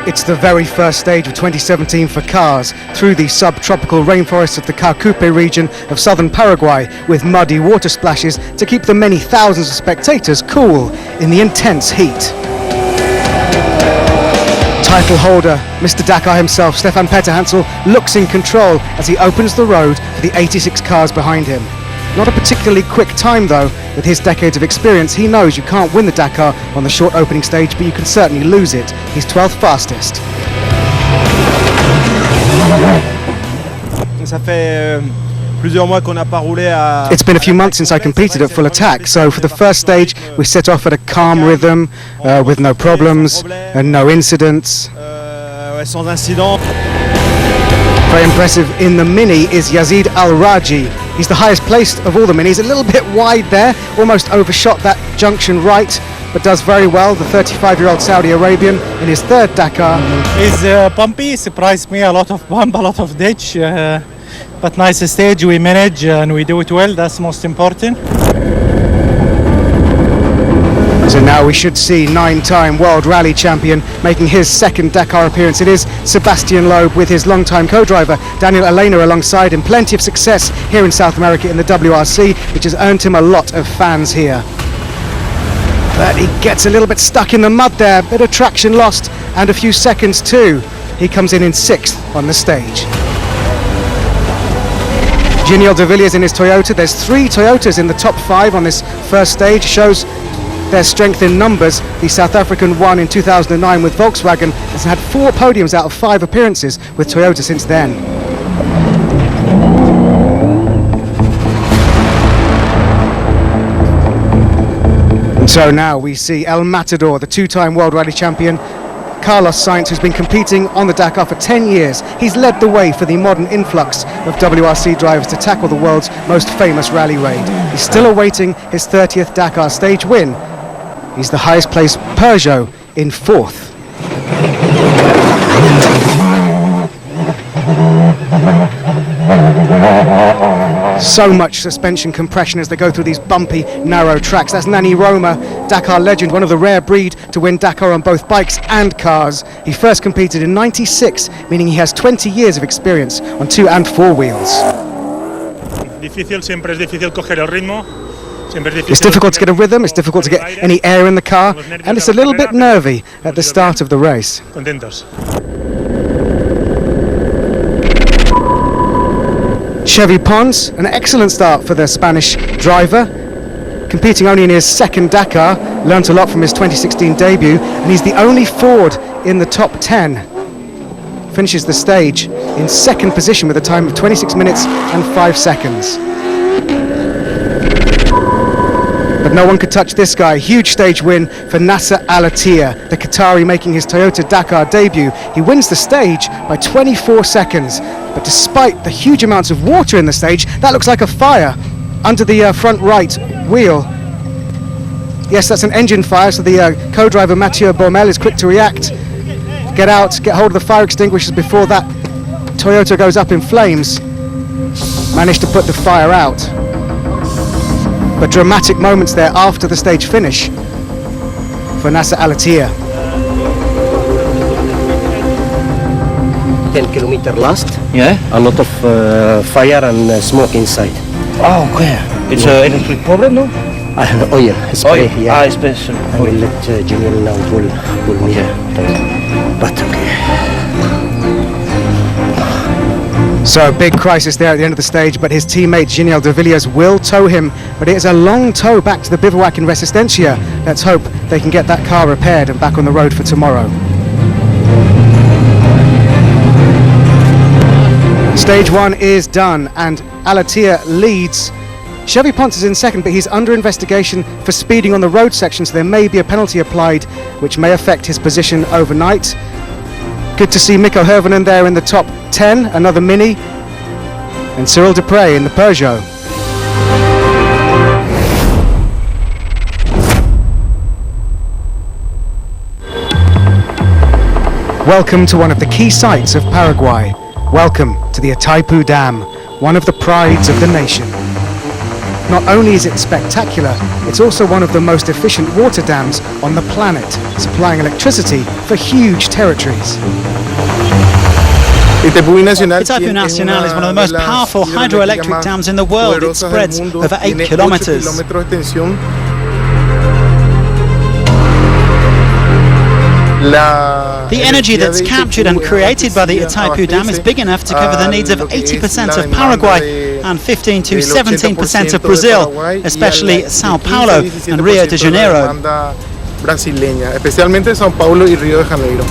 It's the very first stage of 2017 for cars through the subtropical rainforests of the Cacupe region of southern Paraguay, with muddy water splashes to keep the many thousands of spectators cool in the intense heat. Title holder, Mr. Dakar himself, Stefan Peterhansel, looks in control as he opens the road for the 86 cars behind him. Not a particularly quick time though. With his decades of experience, he knows you can't win the Dakar on the short opening stage, but you can certainly lose it. He's 12th fastest. It's been a few months since I competed at full attack, so for the first stage we set off at a calm rhythm with no problems and no incidents. Very impressive in the Mini is Yazid Al-Raji. He's the highest placed of all the Minis, a little bit wide there, almost overshot that junction right, but does very well, the 35-year-old Saudi Arabian in his third Dakar. It's bumpy, surprised me, a lot of bump, a lot of ditch, but nice stage, we manage and we do it well, that's most important. So now we should see 9-time World Rally Champion making his second Dakar appearance. It is Sebastian Loeb with his longtime co-driver Daniel Elena alongside him. Plenty of success here in South America in the WRC, which has earned him a lot of fans here. But he gets a little bit stuck in the mud there, bit of traction lost and a few seconds too. He comes in 6th on the stage. Giniel de Villiers in his Toyota. There's 3 Toyotas in the top 5 on this first stage. Shows their strength in numbers. The South African won in 2009 with Volkswagen, has had 4 podiums out of 5 appearances with Toyota since then. And so now we see El Matador, the 2-time World Rally Champion, Carlos Sainz, who's been competing on the Dakar for 10 years. He's led the way for the modern influx of WRC drivers to tackle the world's most famous rally raid. He's still awaiting his 30th Dakar stage win. He's the highest placed Peugeot in 4th. So much suspension compression as they go through these bumpy, narrow tracks. That's Nani Roma, Dakar legend, one of the rare breed to win Dakar on both bikes and cars. He first competed in '96, meaning he has 20 years of experience on 2 and 4 wheels. It's difficult to get a rhythm, it's difficult to get any air in the car, and it's a little bit nervy at the start of the race. Chevy Pons, an excellent start for the Spanish driver. Competing only in his second Dakar, learnt a lot from his 2016 debut, and he's the only Ford in the top 10. Finishes the stage in 2nd position with a time of 26 minutes and 5 seconds. But no one could touch this guy. Huge stage win for Nasser Al-Attiyah, the Qatari making his Toyota Dakar debut. He wins the stage by 24 seconds. But despite the huge amounts of water in the stage, that looks like a fire under the front right wheel. Yes, that's an engine fire, so the co-driver Mathieu Baumel is quick to react. Get out, get hold of the fire extinguishers before that Toyota goes up in flames. Managed to put the fire out. But dramatic moments there after the stage finish for Nasser Al-Attiyah. 10 kilometer last. Yeah? A lot of fire and smoke inside. Oh, okay. It's an electric problem, no? Oil spray. Oil. Yeah. Special. I will let Giniel now pull me. But okay. So a big crisis there at the end of the stage, but his teammate Giniel de Villiers will tow him, but it is a long tow back to the bivouac in Resistencia. Let's hope they can get that car repaired and back on the road for tomorrow. Stage 1 is done and Al-Attiyah leads. Chevy Pons is in 2nd, but he's under investigation for speeding on the road section, so there may be a penalty applied which may affect his position overnight. Good to see Mikko Hirvonen there in the top 10, another Mini, and Cyril Dupre in the Peugeot. Welcome to one of the key sites of Paraguay. Welcome to the Itaipu Dam, one of the prides of the nation. Not only is it spectacular, it's also one of the most efficient water dams on the planet, supplying electricity for huge territories. Itaipu Nacional is one of the most powerful hydroelectric dams in the world. It spreads over 8 kilometers. The energy that's captured and created by the Itaipu Dam is big enough to cover the needs of 80% of Paraguay and 15 to 17% of Brazil, especially Sao Paulo and Rio de Janeiro. Especialmente Sao Paulo y Rio de Janeiro.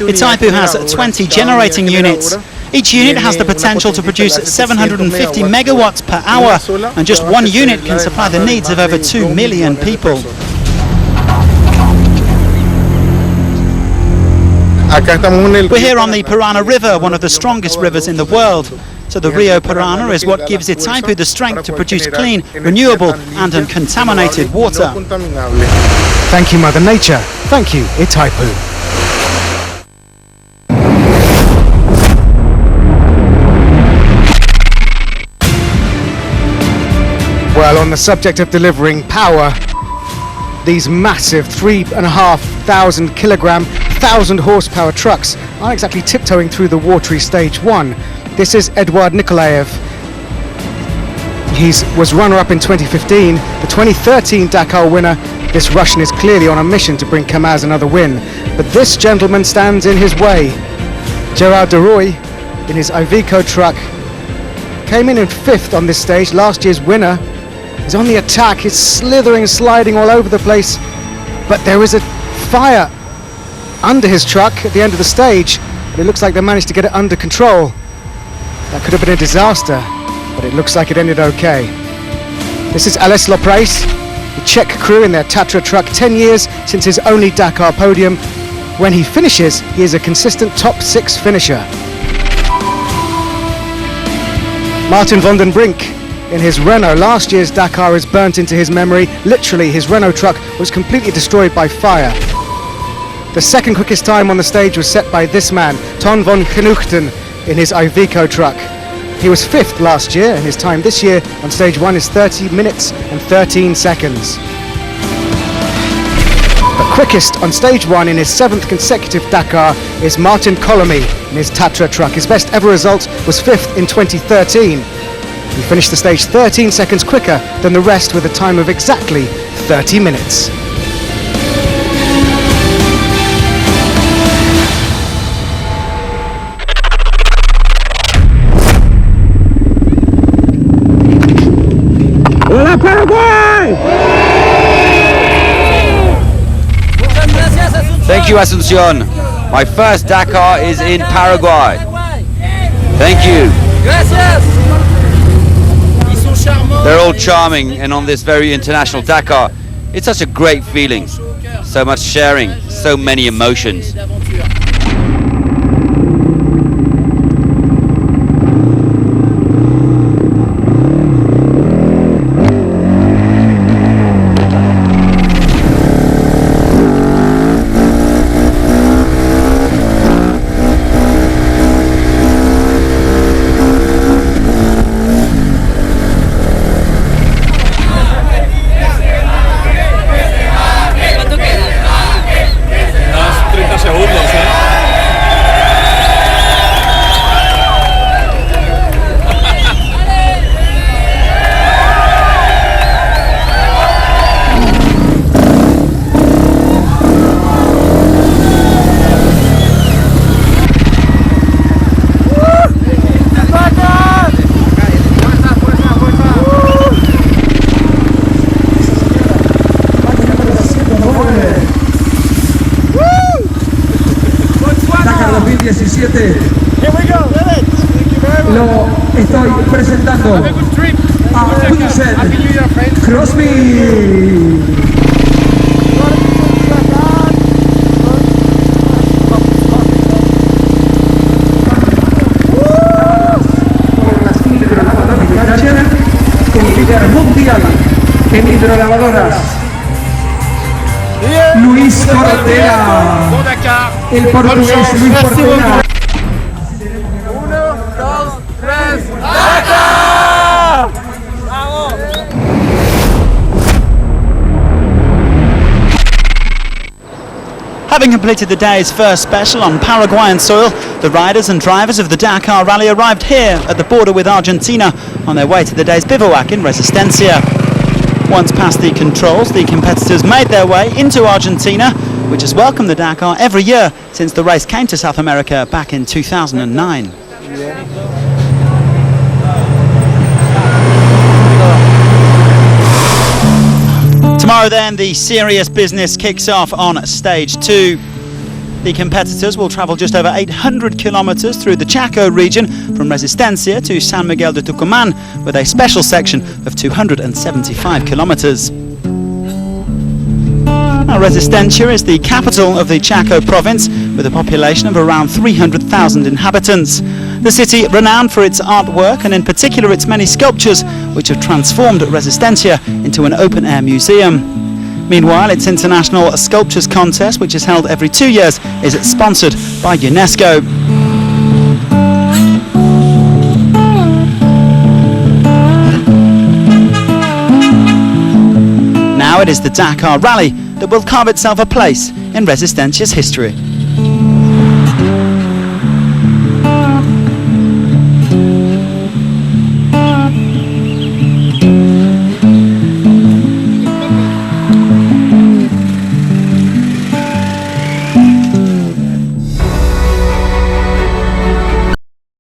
Itaipu has 20 generating units. Each unit has the potential to produce 750 megawatts per hour, and just one unit can supply the needs of over 2 million people. We're here on the Parana River, one of the strongest rivers in the world. So the Rio Parana is what gives Itaipu the strength to produce clean, renewable and uncontaminated water. Thank you, Mother Nature. Thank you, Itaipu. Well, on the subject of delivering power, these massive 3,500 kilogram, 1,000 horsepower trucks aren't exactly tiptoeing through the watery stage 1. This is Eduard Nikolaev. He was runner-up in 2015, the 2013 Dakar winner. This Russian is clearly on a mission to bring Kamaz another win, but this gentleman stands in his way. Gerard Deroy, in his Iveco truck, came in 5th on this stage, last year's winner. He's on the attack, he's slithering, sliding all over the place, but there is a fire under his truck at the end of the stage, but it looks like they managed to get it under control. That could have been a disaster, but it looks like it ended okay. This is Ales Loprais, the Czech crew in their Tatra truck, 10 years since his only Dakar podium. When he finishes, he is a consistent top 6 finisher. Martin van den Brink in his Renault. Last year's Dakar is burnt into his memory. Literally, his Renault truck was completely destroyed by fire. The second quickest time on the stage was set by this man, Ton van Genuchten, in his Iveco truck. He was 5th last year, and his time this year on stage 1 is 30 minutes and 13 seconds. The quickest on stage 1 in his 7th consecutive Dakar is Martin Colomy in his Tatra truck. His best ever result was 5th in 2013. He finished the stage 13 seconds quicker than the rest with a time of exactly 30 minutes. Hola Paraguay! Thank you, Asuncion. My first Dakar is in Paraguay. Thank you. They're all charming, and on this very international Dakar, it's such a great feeling. So much sharing, so many emotions. Lo estoy presentando a Vincent Crosby. El líder mundial en hidrolavadoras, Luis Portela. El portugués Luis Portela. Having completed the day's first special on Paraguayan soil, the riders and drivers of the Dakar Rally arrived here at the border with Argentina on their way to the day's bivouac in Resistencia. Once past the controls, the competitors made their way into Argentina, which has welcomed the Dakar every year since the race came to South America back in 2009. Tomorrow then, the serious business kicks off on stage 2. The competitors will travel just over 800 kilometers through the Chaco region from Resistencia to San Miguel de Tucumán, with a special section of 275 kilometers. Now, Resistencia is the capital of the Chaco province, with a population of around 300,000 inhabitants. The city, renowned for its artwork and in particular its many sculptures, which have transformed Resistencia into an open-air museum. Meanwhile, its International Sculptures Contest, which is held every 2 years, is sponsored by UNESCO. Now it is the Dakar Rally that will carve itself a place in Resistencia's history.